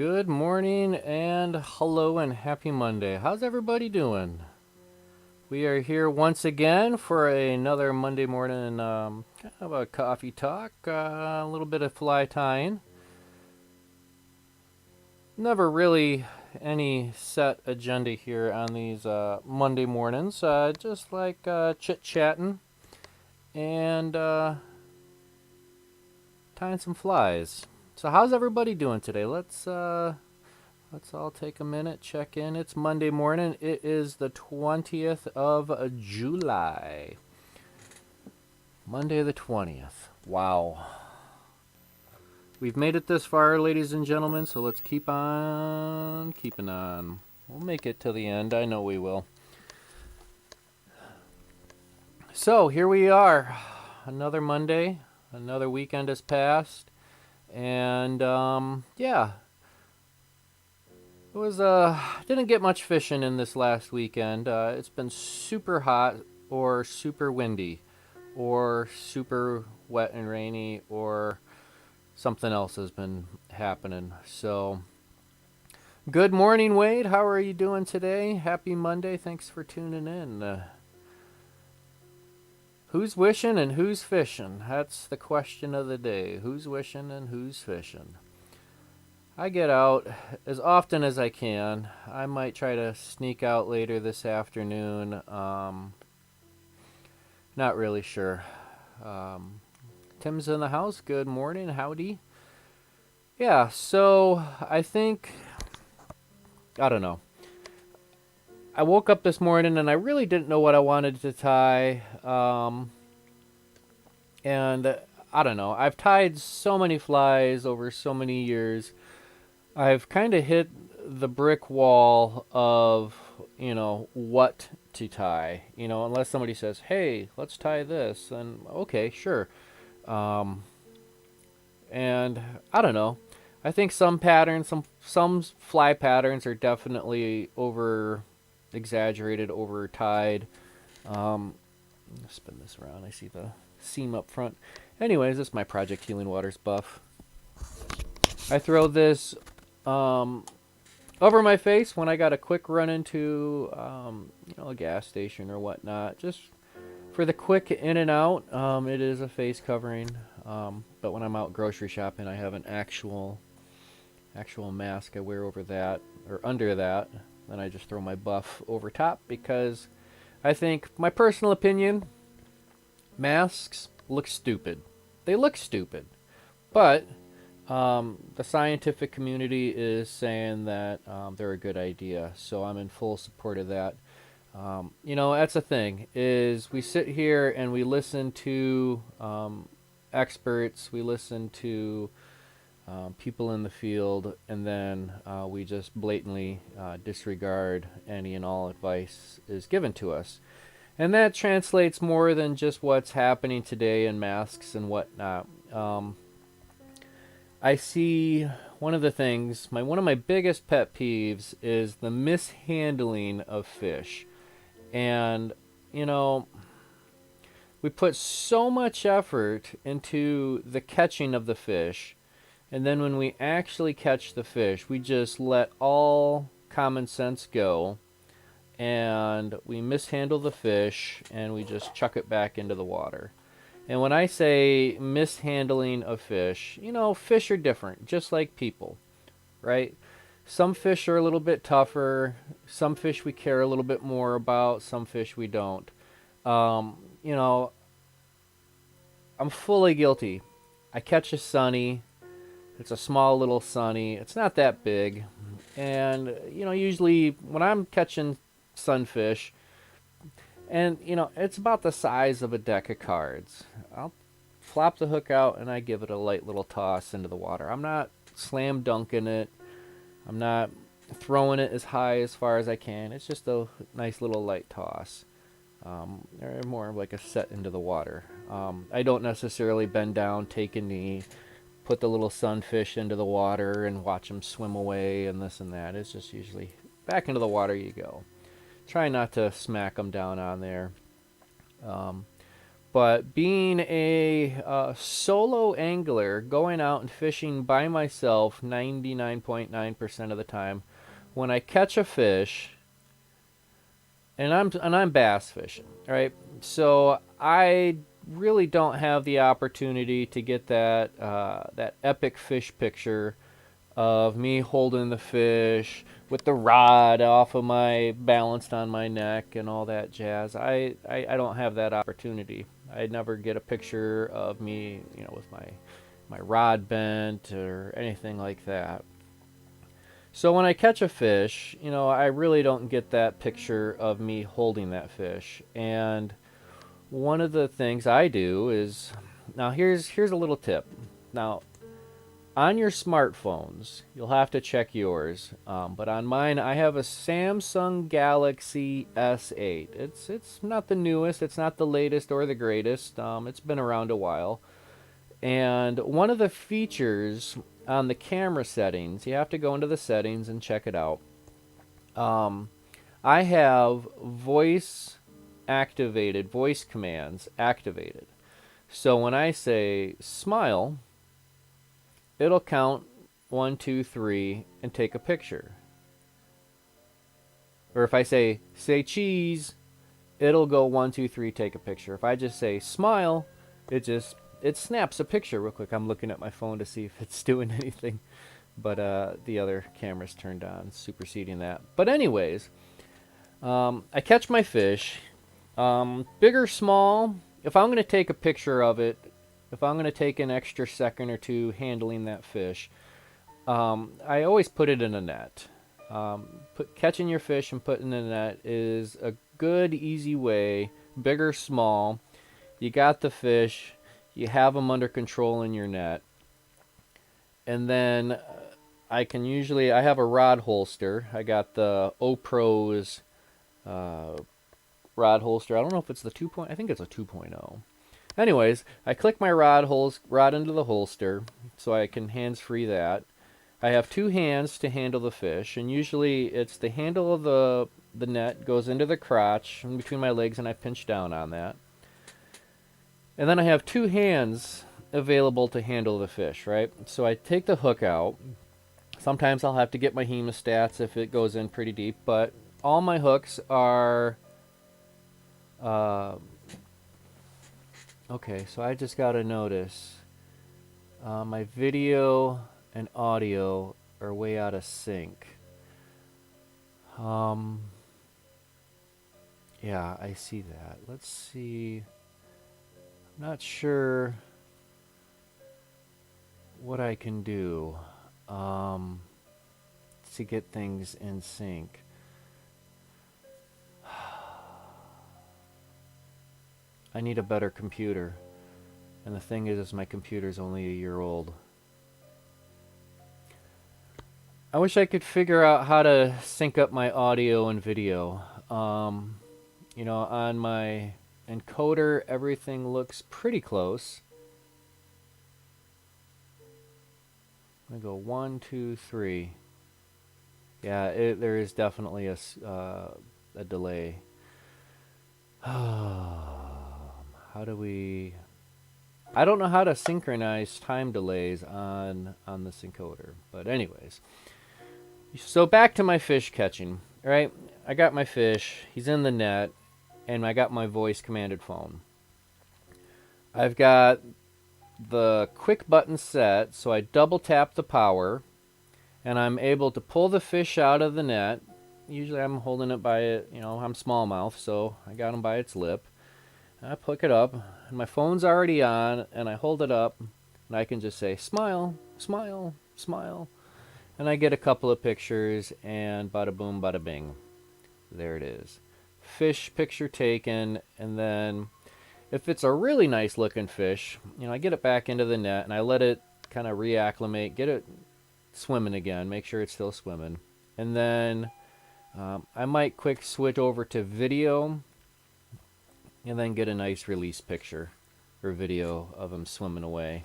Good morning and hello and happy Monday. How's everybody doing? We are here once again for another Monday morning kind of a coffee talk, a little bit of fly tying. Never really any set agenda here on these Monday mornings, just like chit-chatting and tying some flies. So how's everybody doing today? Let's all take a minute, check in. It's Monday morning. It is the 20th of July. Monday the 20th. Wow. We've made it this far, ladies and gentlemen, so let's keep on keeping on. We'll make it to the end. I know we will. So here we are. Another Monday. Another weekend has passed. And yeah. It was didn't get much fishing in this last weekend. It's been super hot or super windy or super wet and rainy or something else has been happening. So good morning, Wade. How are you doing today? Happy Monday. Thanks for tuning in. Who's wishing and who's fishing? That's the question of the day. Who's wishing and who's fishing? I get out as often as I can. I might try to sneak out later this afternoon. Not really sure. Tim's in the house. Good morning. Howdy. Yeah, so I think, I don't know. I woke up this morning and I really didn't know what I wanted to tie. And I don't know. I've tied so many flies over so many years. I've kind of hit the brick wall of, what to tie. Unless somebody says, hey, let's tie this, then okay, sure. And I don't know. I think some patterns, some fly patterns are definitely over exaggerated, over tied. Spin this around. I see the seam up front. Anyways, this is my Project Healing Waters buff. I throw this over my face when I got a quick run into a gas station or whatnot, just for the quick in and out. It is a face covering, but when I'm out grocery shopping, I have an actual mask I wear over that or under that. Then I just throw my buff over top because I think, my personal opinion, masks look stupid. They look stupid, but the scientific community is saying that they're a good idea, so I'm in full support of that. That's the thing, is we sit here and we listen to experts, we listen to people in the field, and then we just blatantly disregard any and all advice is given to us. And that translates more than just what's happening today in masks and whatnot. I see one of the things, one of my biggest pet peeves is the mishandling of fish. And, we put so much effort into the catching of the fish, and then when we actually catch the fish, we just let all common sense go, and we mishandle the fish, and we just chuck it back into the water. And when I say mishandling of fish, fish are different, just like people, right? Some fish are a little bit tougher. Some fish we care a little bit more about. Some fish we don't. I'm fully guilty. I catch a sunny. It's a small little sunny. It's not that big. And, usually when I'm catching sunfish, and, it's about the size of a deck of cards, I'll flop the hook out and I give it a light little toss into the water. I'm not slam dunking it. I'm not throwing it as high as far as I can. It's just a nice little light toss. Or more like a set into the water. I don't necessarily bend down, take a knee, put the little sunfish into the water and watch them swim away and this and that. It's just usually back into the water you go. Try not to smack them down on there. But being a solo angler, going out and fishing by myself 99.9% of the time, when I catch a fish, and I'm bass fishing, right? So I really don't have the opportunity to get that epic fish picture of me holding the fish with the rod off of my balanced on my neck and all that jazz. I don't have that opportunity. I never get a picture of me, with my rod bent or anything like that. So when I catch a fish, I really don't get that picture of me holding that fish. And one of the things I do is, now here's a little tip. Now, on your smartphones, you'll have to check yours. But on mine, I have a Samsung Galaxy S8. It's not the newest, it's not the latest or the greatest. It's been around a while. And one of the features on the camera settings, you have to go into the settings and check it out. I have voice commands activated. So when I say smile, it'll count 1, 2, 3 and take a picture. Or if I say cheese, it'll go 1, 2, 3, take a picture. If I just say smile, it snaps a picture real quick. I'm looking at my phone to see if it's doing anything, but the other camera's turned on, superseding that. But anyways, I catch my fish, big or small. If I'm going to take a picture of it, if I'm going to take an extra second or two handling that fish, I always put it in a net. Catching your fish and putting it in a net is a good, easy way, big or small. You got the fish, you have them under control in your net. And then I have a rod holster. I got the O-Pro's rod holster. I don't know if it's the 2. I think it's a 2.0. Anyways, I click my rod into the holster so I can hands-free that. I have 2 hands to handle the fish, and usually it's the handle of the net goes into the crotch in between my legs, and I pinch down on that. And then I have 2 hands available to handle the fish, right? So I take the hook out. Sometimes I'll have to get my hemostats if it goes in pretty deep, but all my hooks are... okay, so I just got to notice my video and audio are way out of sync. Yeah, I see that. Let's see. I'm not sure what I can do to get things in sync. I need a better computer. And the thing is my computer's only a year old. I wish I could figure out how to sync up my audio and video. On my encoder, everything looks pretty close. I'm gonna go 1, 2, 3. Yeah, there is definitely a delay. How do we... I don't know how to synchronize time delays on this encoder. But anyways. So back to my fish catching. Right? I got my fish. He's in the net. And I got my voice commanded phone. I've got the quick button set. So I double tap the power. And I'm able to pull the fish out of the net. Usually I'm holding it by it. I'm smallmouth. So I got him by its lip. I pick it up, and my phone's already on, and I hold it up, and I can just say, smile, smile, smile. And I get a couple of pictures, and bada boom, bada bing. There it is. Fish picture taken, and then if it's a really nice looking fish, I get it back into the net, and I let it kind of reacclimate, get it swimming again, make sure it's still swimming. And then I might quick switch over to video, and then get a nice release picture or video of him swimming away.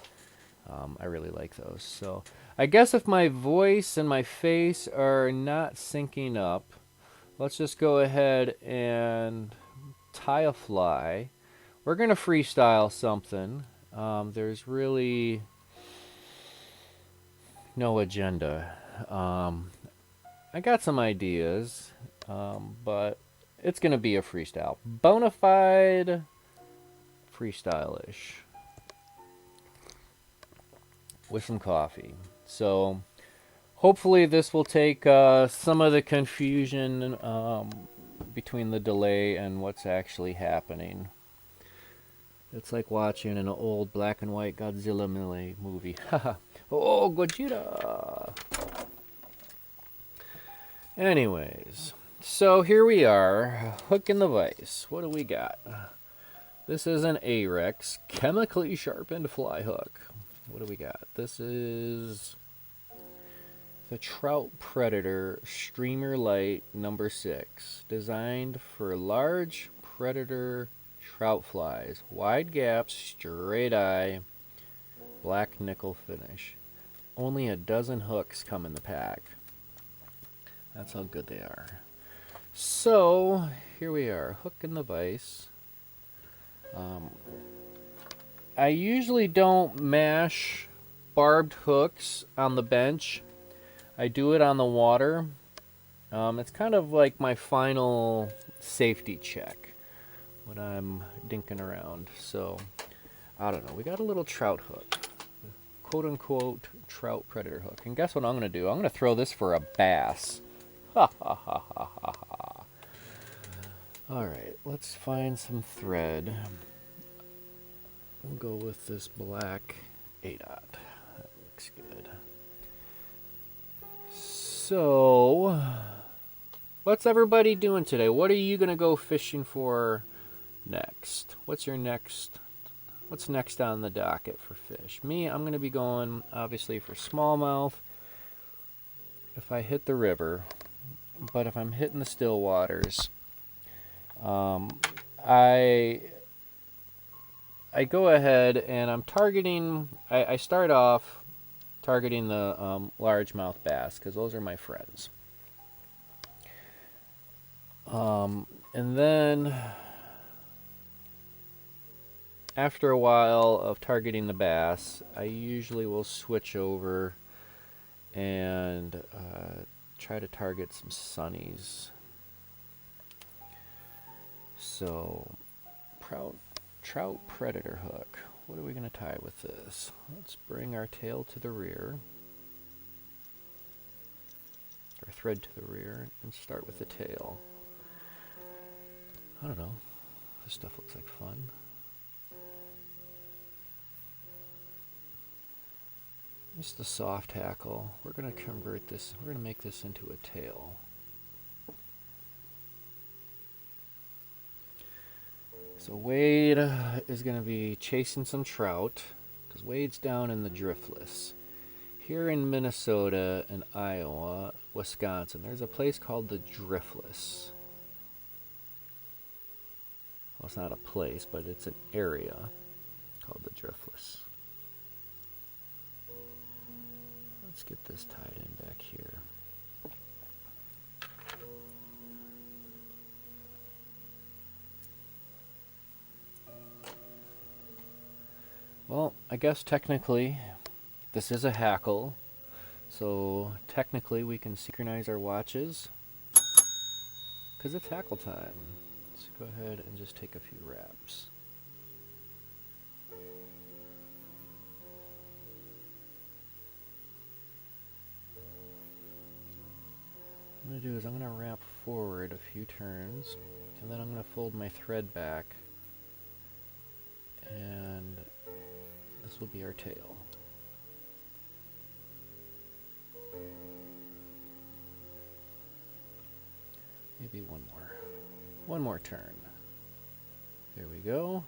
I really like those. So I guess if my voice and my face are not syncing up, let's just go ahead and tie a fly we're going to freestyle something. There's really no agenda. I got some ideas, but it's going to be a freestyle. Bona fide freestyle-ish. With some coffee. So hopefully this will take some of the confusion between the delay and what's actually happening. It's like watching an old black and white Godzilla movie. Oh, Gojira! Anyways, so here we are, hook in the vise. What do we got? This is an Arex chemically sharpened fly hook. What do we got? This is the Trout Predator Streamer Light number 6, designed for large predator trout flies. Wide gaps, straight eye, black nickel finish. Only a dozen hooks come in the pack. That's how good they are. So, here we are, hook in the vise. I usually don't mash barbed hooks on the bench. I do it on the water. It's kind of like my final safety check when I'm dinking around. So, I don't know. We got a little trout hook. Quote-unquote trout predator hook. And guess what I'm going to do? I'm going to throw this for a bass. Ha ha ha ha ha ha. Alright, let's find some thread. We'll go with this black 8/0. That looks good. So, what's everybody doing today? What are you going to go fishing for next? What's next on the docket for fish? Me, I'm going to be going, obviously, for smallmouth if I hit the river. But if I'm hitting the still waters, I go ahead and I'm targeting, I start off targeting the largemouth bass because those are my friends. And then after a while of targeting the bass, I usually will switch over and try to target some sunnies. So, trout predator hook. What are we going to tie with this? Let's bring our tail to the rear. Or thread to the rear and start with the tail. I don't know. This stuff looks like fun. Just a soft hackle. We're going to convert this. We're going to make this into a tail. So Wade is going to be chasing some trout because Wade's down in the driftless. Here in Minnesota and Iowa, Wisconsin, there's a place called the Driftless. Well, it's not a place, but it's an area called the Driftless. Let's get this tied in back here. Well, I guess technically this is a hackle, so technically we can synchronize our watches because it's hackle time. Let's go ahead and just take a few wraps. What I'm going to do is I'm going to wrap forward a few turns, and then I'm going to fold my thread back, and this will be our tail. Maybe one more turn. There we go.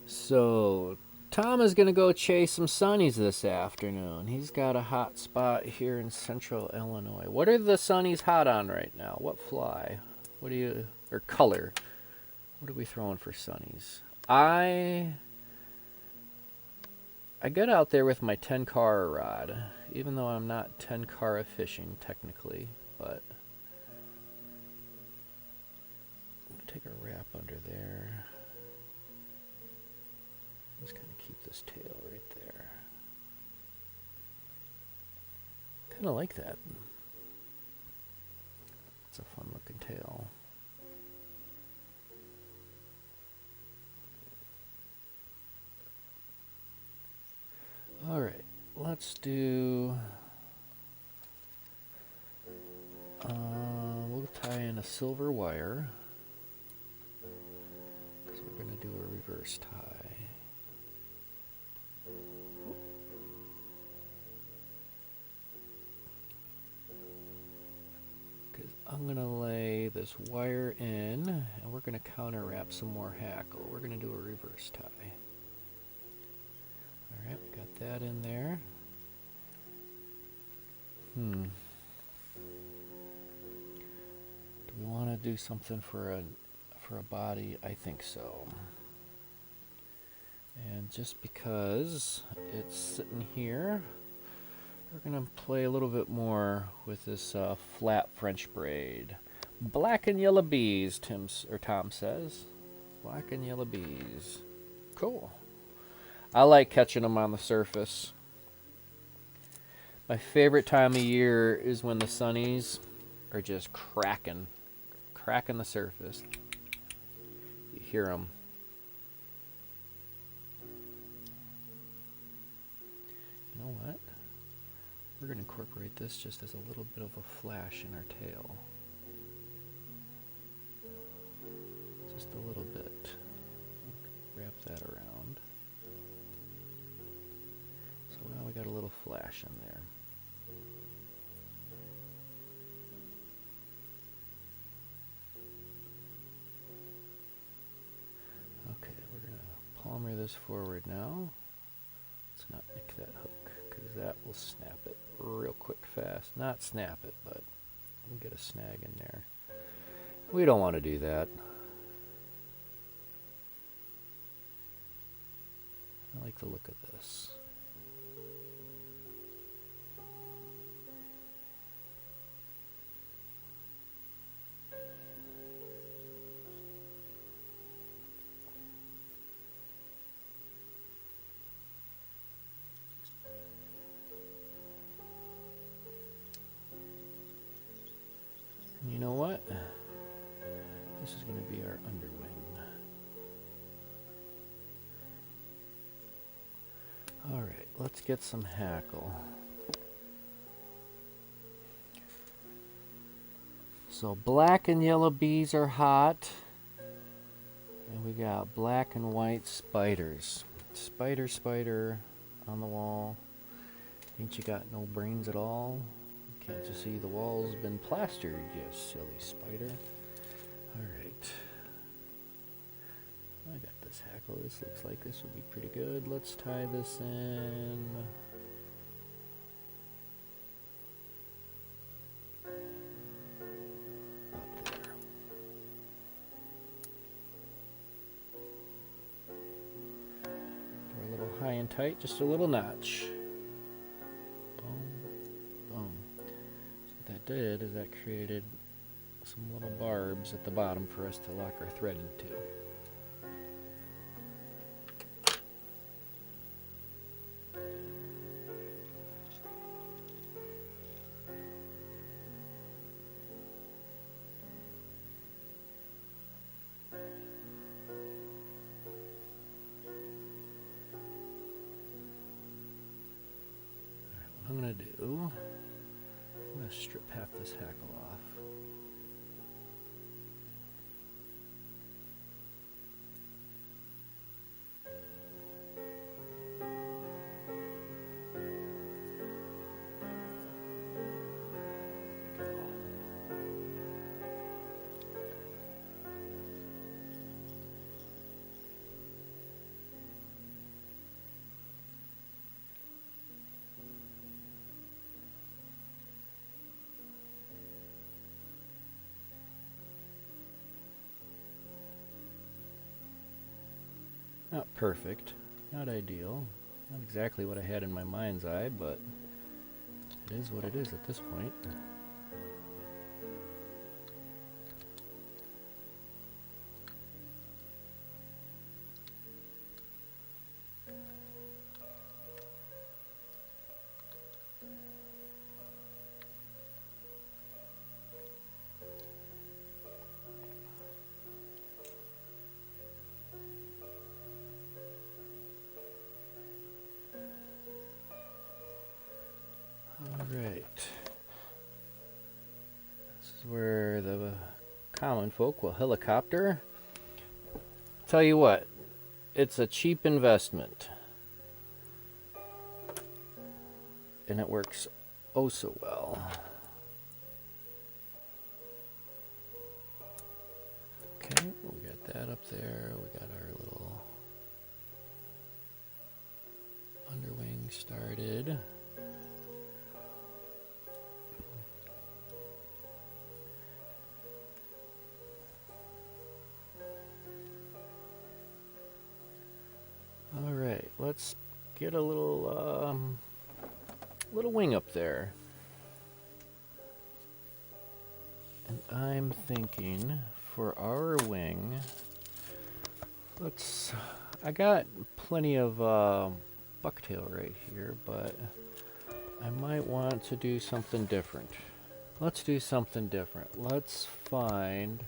So, Tom is going to go chase some sunnies this afternoon. He's got a hot spot here in central Illinois. What are the sunnies hot on right now? What fly? Or color? What are we throwing for sunnies? I I get out there with my 10-car rod, even though I'm not 10-car fishing technically, but take a wrap under there. Just kind of keep this tail right there. Kind of like that. It's a fun looking tail. All right, let's do, we'll tie in a silver wire because we're going to do a reverse tie. Because I'm going to lay this wire in and we're going to counter wrap some more hackle. We're going to do a reverse tie. Alright, we got that in there. Do we want to do something for a body? I think so. And just because it's sitting here, we're going to play a little bit more with this flat French braid. Black and yellow bees, Tom says. Black and yellow bees. Cool. I like catching them on the surface. My favorite time of year is when the sunnies are just cracking the surface. You hear them. You know what? We're going to incorporate this just as a little bit of a flash in our tail. Just a little bit. Wrap that around. So now we got a little flash in there. Okay, we're going to palmer this forward now. Let's not nick that hook, because that will snap it real quick fast. Not snap it, but we'll get a snag in there. We don't want to do that. I like the look of this. You know what? This is going to be our underwing. Alright, let's get some hackle. So black and yellow bees are hot. And we got black and white spiders. Spider, spider on the wall. Ain't you got no brains at all? Can't you see the wall's been plastered, you silly spider? Alright. I got this hackle. This looks like this would be pretty good. Let's tie this in. Up there. Go a little high and tight, just a little notch. Did is that created some little barbs at the bottom for us to lock our thread into. Alright, what I'm going to do, I'm going to strip half this hackle off. Not perfect, not ideal, Not exactly what I had in my mind's eye, but it is what it is at this point. Alright. This is where the common folk will helicopter. Tell you what, it's a cheap investment. And it works oh so well. Okay, we got that up there. We got our little underwing started. Alright, let's get a little wing up there. And I'm thinking for our wing, I got plenty of bucktail right here, but I might want to do something different. Let's do something different. Let's find,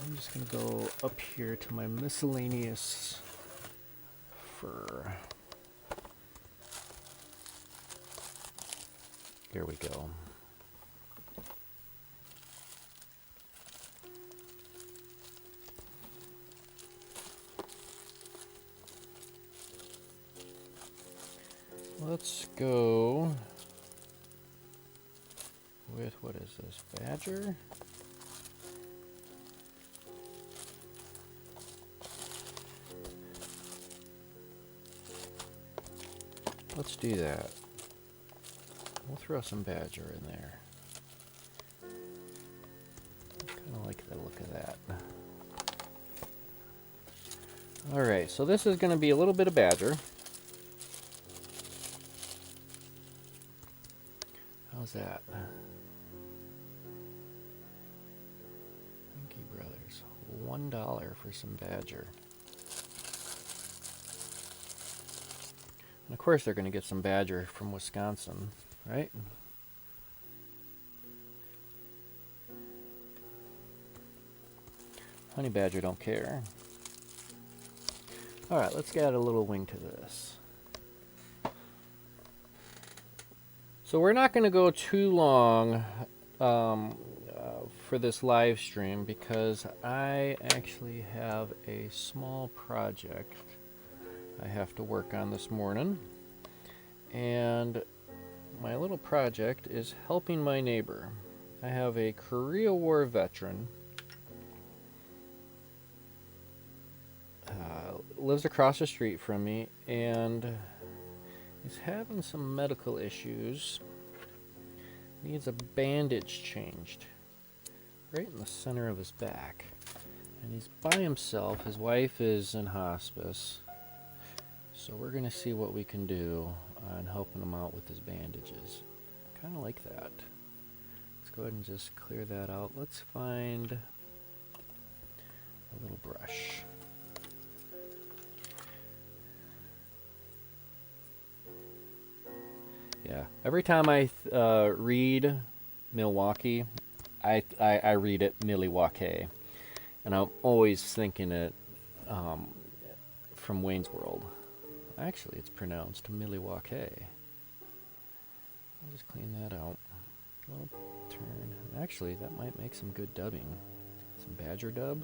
I'm just going to go up here to my miscellaneous fur. Here we go. Let's go with, what is this, badger? Let's do that. We'll throw some badger in there. Kind of like the look of that. Alright, so this is going to be a little bit of badger. How's that? Thank you, brothers. $1 for some badger. And of course they're going to get some badger from Wisconsin, right? Honey badger don't care. Alright, let's add a little wing to this. So we're not going to go too long for this live stream because I actually have a small project I have to work on this morning. And my little project is helping my neighbor. I have a Korea War veteran. Lives across the street from me and he's having some medical issues. Needs a bandage changed right in the center of his back. And he's by himself. His wife is in hospice. So we're going to see what we can do on helping him out with his bandages. Kind of like that. Let's go ahead and just clear that out. Let's find a little brush. Yeah, every time I read Milwaukee, I read it Milwaukee, and I'm always thinking it from Wayne's World. Actually, it's pronounced Milwaukee. I'll just clean that out. Well, turn. Actually, that might make some good dubbing. Some badger dub.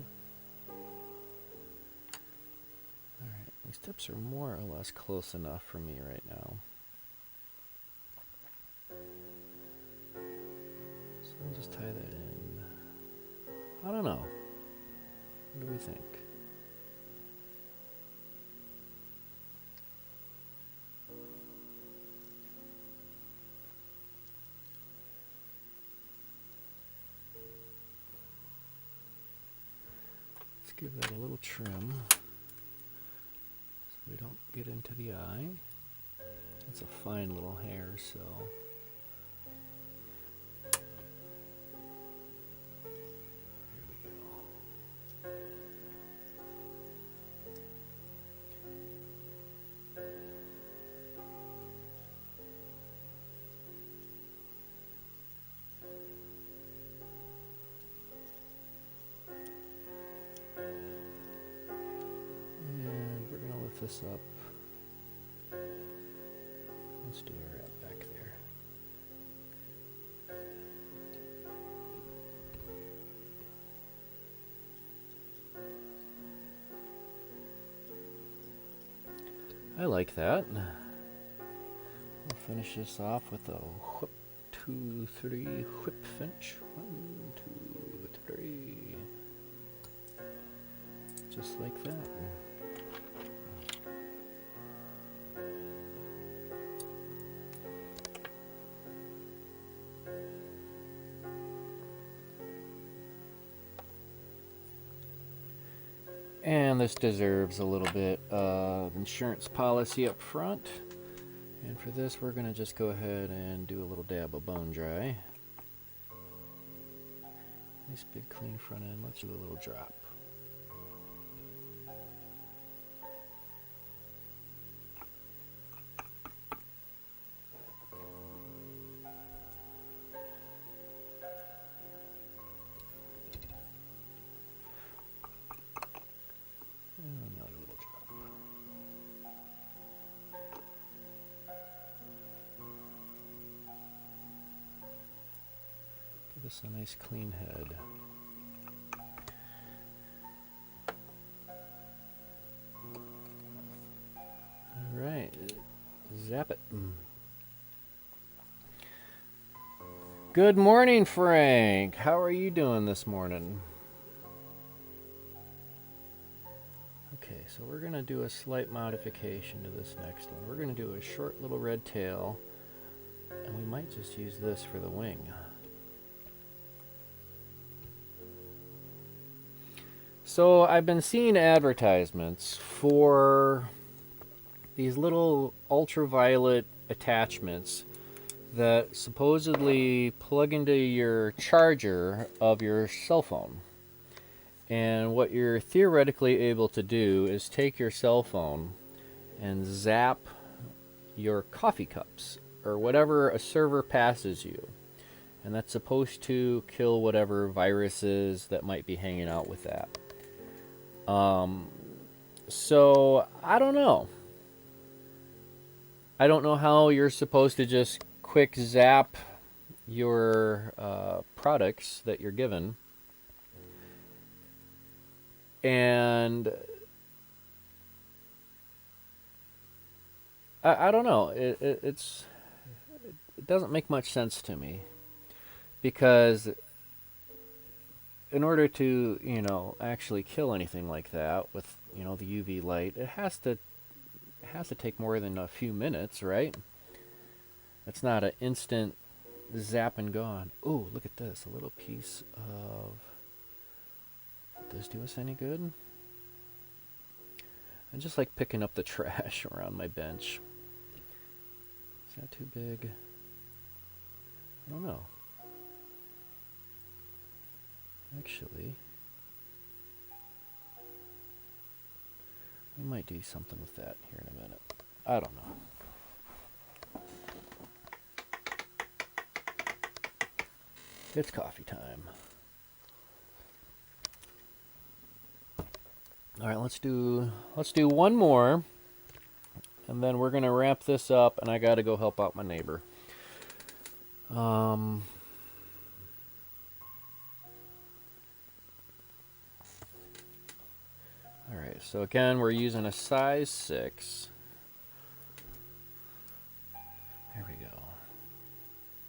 Alright, these tips are more or less close enough for me right now. So I'll just tie that in. I don't know. What do we think? Let's give that a little trim so we don't get into the eye. It's a fine little hair, so. Here we go. And we're going to lift this up. Let's do a wrap back there. I like that. We'll finish this off with a whip, 2, 3, whip finish. 1, 2, 3. Just like that. And this deserves a little bit of insurance policy up front. And for this, we're going to just go ahead and do a little dab of bone dry. Nice big clean front end. Let's do a little drop. Another little drop. Give this a nice clean head. All right, zap it. Good morning, Frank. How are you doing this morning? Okay, so we're going to do a slight modification to this next one. We're going to do a short little red tail, and we might just use this for the wing. So I've been seeing advertisements for these little ultraviolet attachments that supposedly plug into your charger of your cell phone. And what you're theoretically able to do is take your cell phone and zap your coffee cups or whatever a server passes you. And that's supposed to kill whatever viruses that might be hanging out with that. So I don't know. I don't know how you're supposed to just quick zap your products that you're given. And I don't know. It doesn't make much sense to me, because in order to actually kill anything like that with the UV light, it has to take more than a few minutes, right? It's not an instant zap and gone. Ooh, look at this, a little piece of. Does this do us any good? I just like picking up the trash around my bench. Is that too big? I don't know. Actually, we might do something with that here in a minute. I don't know. It's coffee time. All right, let's do one more, and then we're gonna wrap this up. And I gotta go help out my neighbor. All right, so again, we're using a size 6. There we go.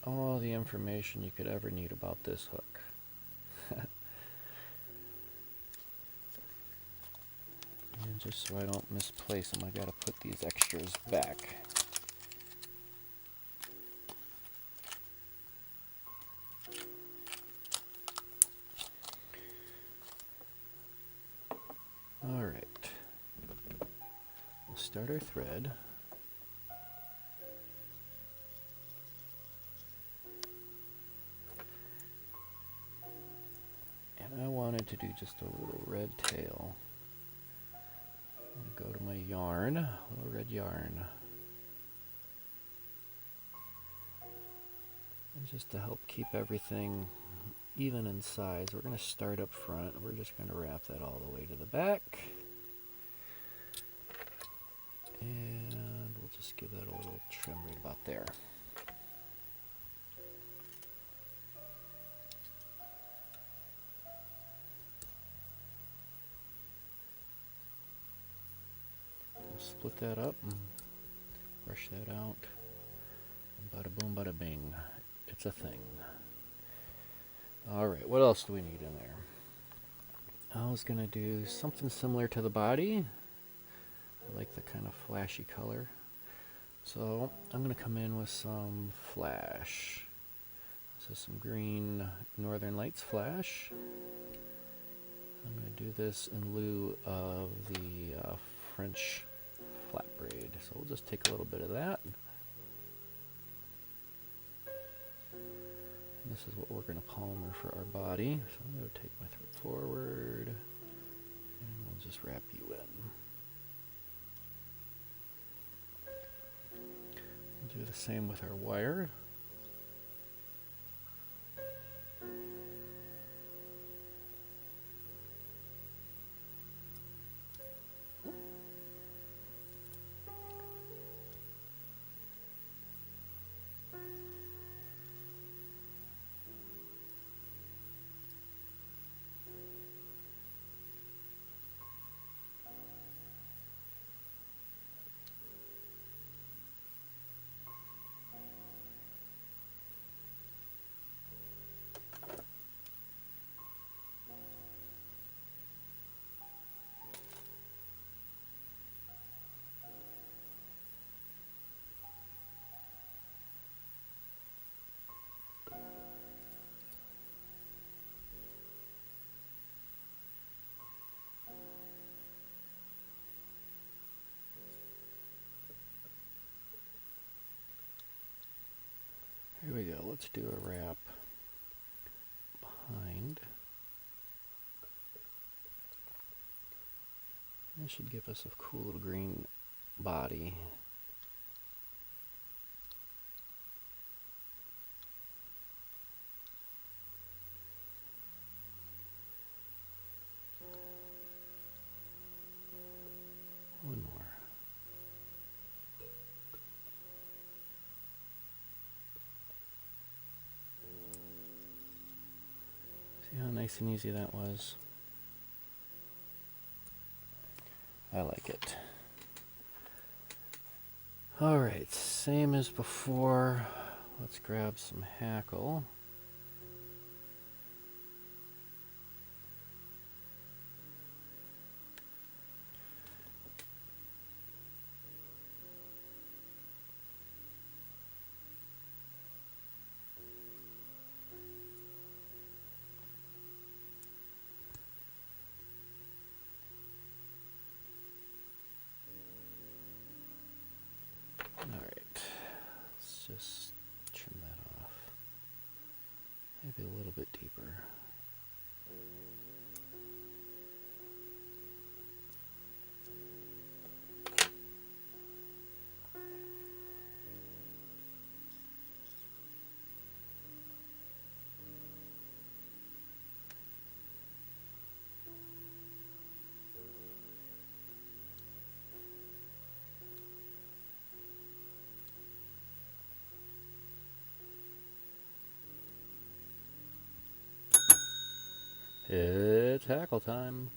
All the information you could ever need about this hook. And just so I don't misplace them, I gotta put these extras back. All right. We'll start our thread. And I wanted to do just a little red tail. I'm going to go to my yarn, a little red yarn. And just to help keep everything even in size, we're going to start up front. We're just going to wrap that all the way to the back. And we'll just give that a little trim right about there. Split that up and brush that out. And bada boom, bada bing. It's a thing. Alright, what else do we need in there? I was going to do something similar to the body. I like the kind of flashy color. So I'm going to come in with some flash. This is some green Northern Lights flash. I'm going to do this in lieu of the French flat braid. So we'll just take a little bit of that. And this is what we're going to polymer for our body. So I'm going to take my thread forward and we'll just wrap you in. We'll do the same with our wire. Here we go, let's do a wrap behind. This should give us a cool little green body. One more. See how nice and easy that was? I like it. Alright, same as before. Let's grab some hackle. Alright, let's just trim that off. Maybe a little bit deeper. It's hackle time.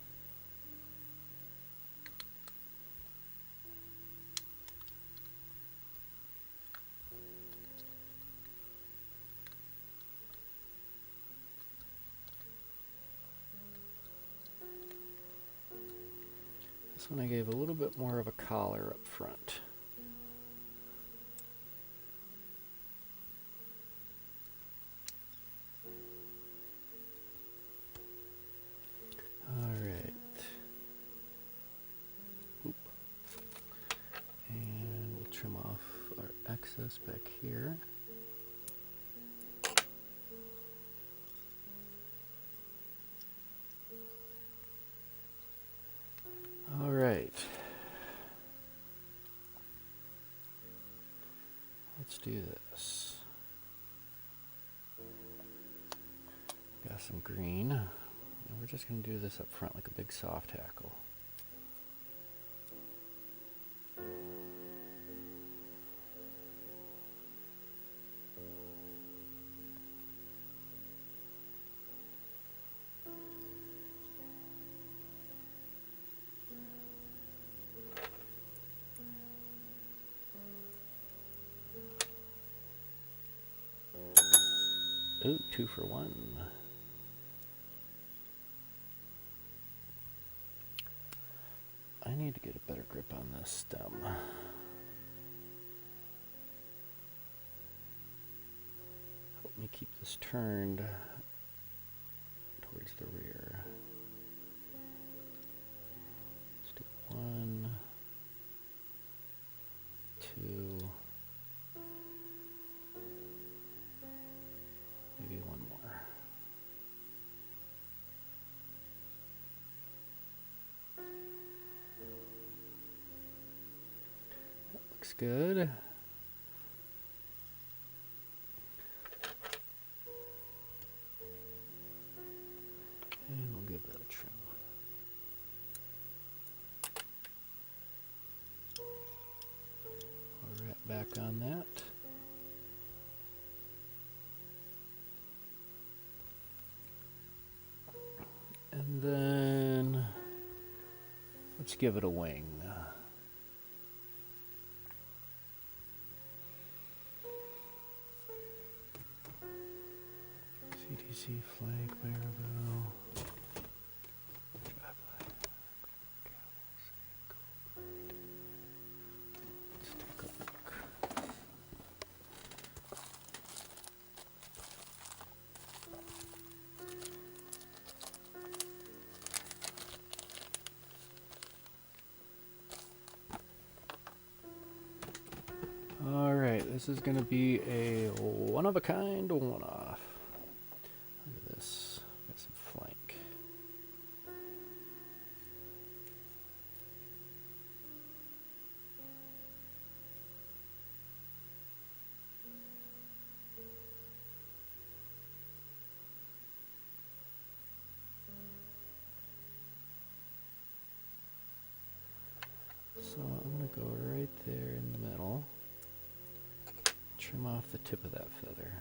This one I gave a little bit more of a collar up front. Alright. trim off our excess back here. All right. Let's do this. Got some green. And we're just going to do this up front like a big soft tackle. Ooh, 2 for 1. I need to get a better grip on this stem. Help me keep this turned towards the rear. Let's do 1, 2, maybe 1 more. That looks good. And we'll give that a trim. I'll wrap back on that. And then let's give it a wing. CTC flag, Marabou. Let's take a look. All right, this is going to be a one-of-a-kind one-off. Look at this. Got some flank. So I'm going to go right there in the middle. Trim off the tip of that feather.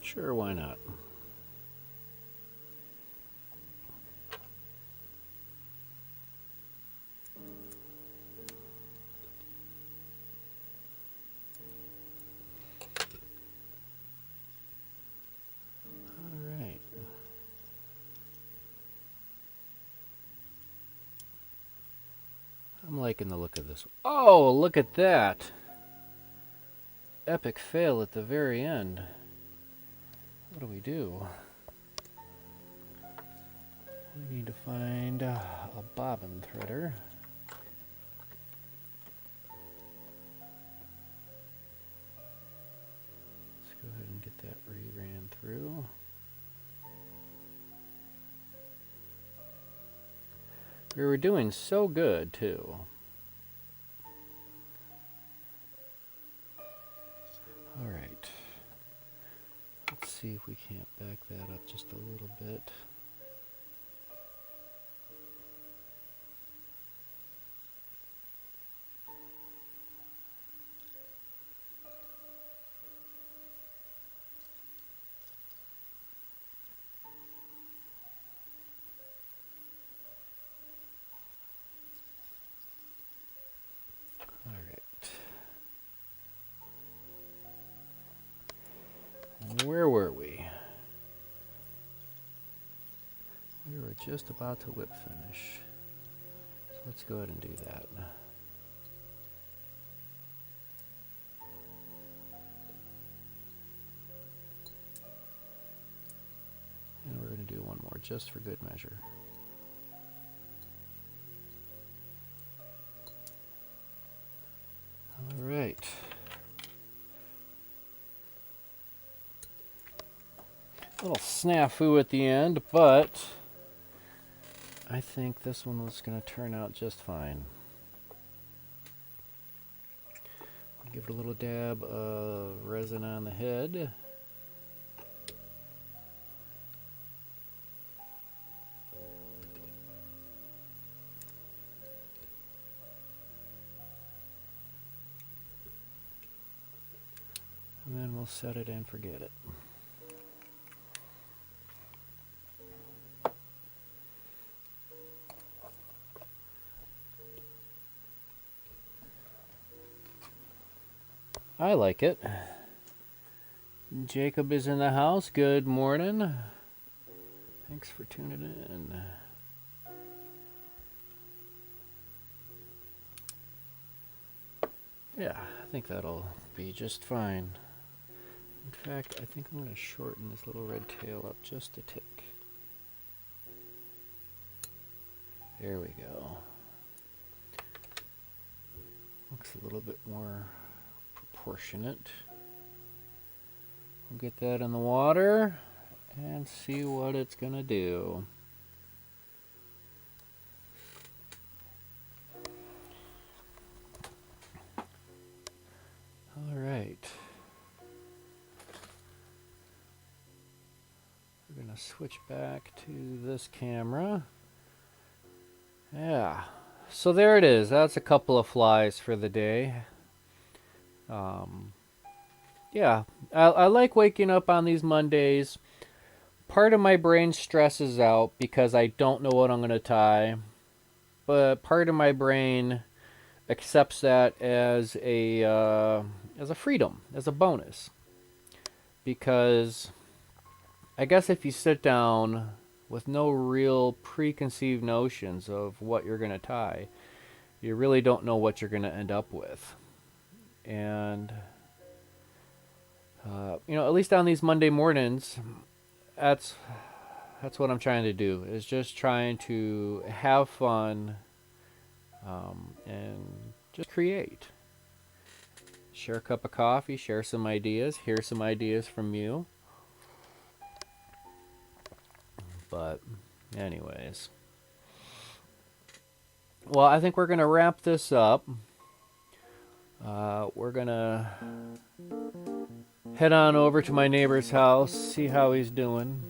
Sure, why not? All right. I'm liking the look of this. Oh, look at that. Epic fail at the very end. What do we do? We need to find a bobbin threader. Let's go ahead and get that re-ran through. We were doing so good too. All right. Let's see if we can't back that up just a little bit. just about to whip finish. So let's go ahead and do that. And we're going to do one more just for good measure. All right. A little snafu at the end, but I think this one was going to turn out just fine. I'll give it a little dab of resin on the head. And then we'll set it and forget it. I like it. Jacob is in the house. Good morning. Thanks for tuning in. Yeah, I think that'll be just fine. In fact, I think I'm going to shorten this little red tail up just a tick. There we go. Looks a little bit more proportionate. We'll get that in the water and see what it's going to do. All right. We're going to switch back to this camera. Yeah. So there it is. That's a couple of flies for the day. Yeah, I like waking up on these Mondays. Part of my brain stresses out because I don't know what I'm going to tie. But part of my brain accepts that as a freedom, as a bonus. Because I guess if you sit down with no real preconceived notions of what you're going to tie, you really don't know what you're going to end up with. And you know, at least on these Monday mornings, that's what I'm trying to do, is just trying to have fun and just create. Share a cup of coffee, share some ideas, hear some ideas from you. But anyways, well, I think we're going to wrap this up. We're going to head on over to my neighbor's house, see how he's doing.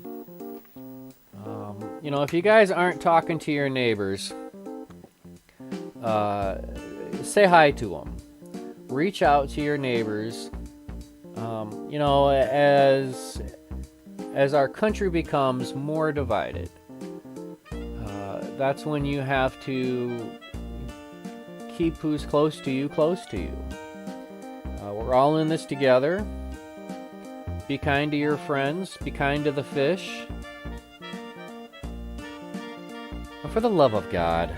You know, if you guys aren't talking to your neighbors, say hi to them. Reach out to your neighbors. You know, as our country becomes more divided, that's when you have to keep who's close to you, close to you. We're all in this together. Be kind to your friends. Be kind to the fish. But for the love of God,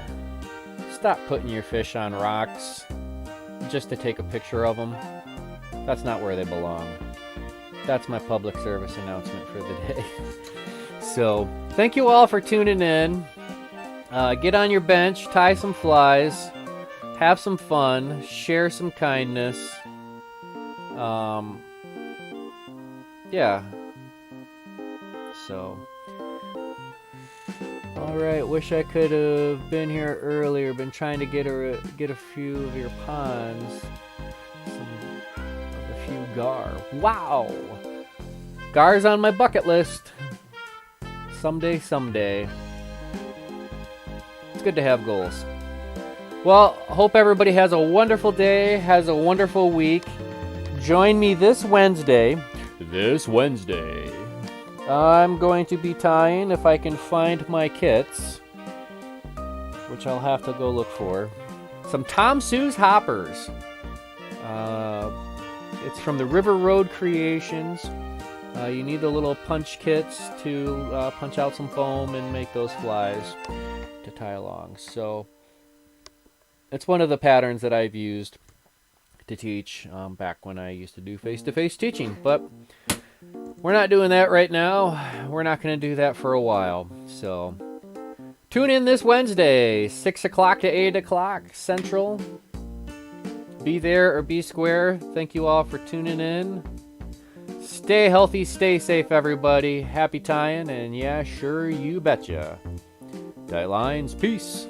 stop putting your fish on rocks just to take a picture of them. That's not where they belong. That's my public service announcement for the day. So, thank you all for tuning in. Get on your bench, tie some flies, have some fun, share some kindness. Yeah. So, all right. Wish I could have been here earlier. Been trying to get a few of your ponds. A few gar. Wow. Gar's on my bucket list. Someday. It's good to have goals. Well, hope everybody has a wonderful day, has a wonderful week. Join me this Wednesday. I'm going to be tying, if I can find my kits, which I'll have to go look for, some Tom Sue's hoppers. It's from the River Road Creations. You need the little punch kits to punch out some foam and make those flies to tie along. So it's one of the patterns that I've used to teach back when I used to do face-to-face teaching. But we're not doing that right now. We're not going to do that for a while. So tune in this Wednesday, 6 o'clock to 8 o'clock Central. Be there or be square. Thank you all for tuning in. Stay healthy, stay safe, everybody. Happy tying, and yeah, sure, you betcha. Tight lines, peace.